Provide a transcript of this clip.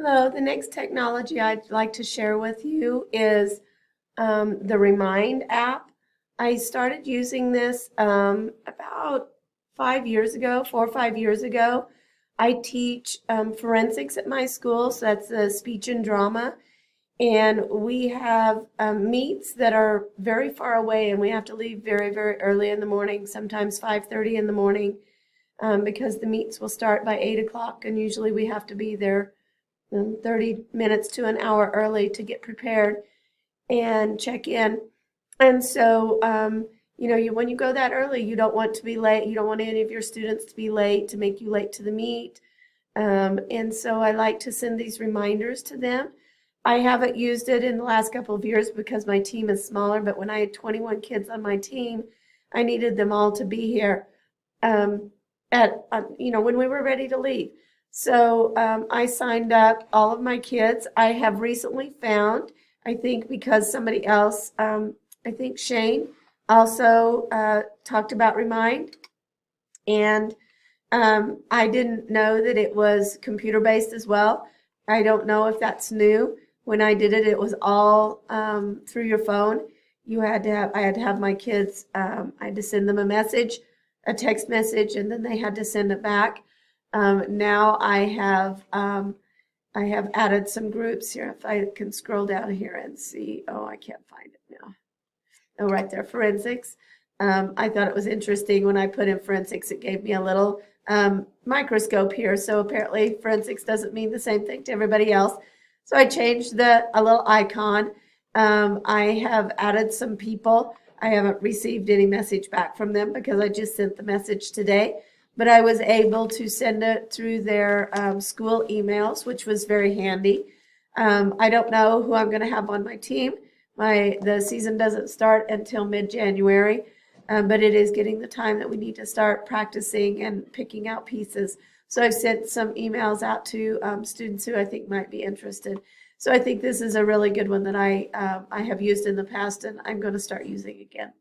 Hello, the next technology I'd like to share with you is the Remind app. I started using this about 5 years ago, 4 or 5 years ago. I teach forensics at my school, so that's speech and drama. And we have meets that are very far away, and we have to leave very, very early in the morning, sometimes 5:30 in the morning, because the meets will start by 8 o'clock, and usually we have to be there 30 minutes to an hour early to get prepared and check in. And so, when you go that early, you don't want to be late. You don't want any of your students to be late, to make you late to the meet. And so I like to send these reminders to them. I haven't used it in the last couple of years because my team is smaller, but when I had 21 kids on my team, I needed them all to be here um, when we were ready to leave. So I signed up all of my kids. I have recently found, I think because somebody else, I think Shane also talked about Remind, and I didn't know that it was computer-based as well. I don't know if that's new. When I did it, it was all through your phone. I had to have my kids, I had to send them a message, a text message, and then they had to send it back. Now I have added some groups here. If I can scroll down here and see, oh, I can't find it now. Oh, right there, forensics. I thought it was interesting when I put in forensics, it gave me a little microscope here. So apparently forensics doesn't mean the same thing to everybody else. So I changed a little icon. I have added some people. I haven't received any message back from them because I just sent the message today. But I was able to send it through their school emails, which was very handy. I don't know who I'm going to have on my team. The season doesn't start until mid-January, but it is getting the time that we need to start practicing and picking out pieces. So I've sent some emails out to students who I think might be interested. So I think this is a really good one that I have used in the past, and I'm going to start using again.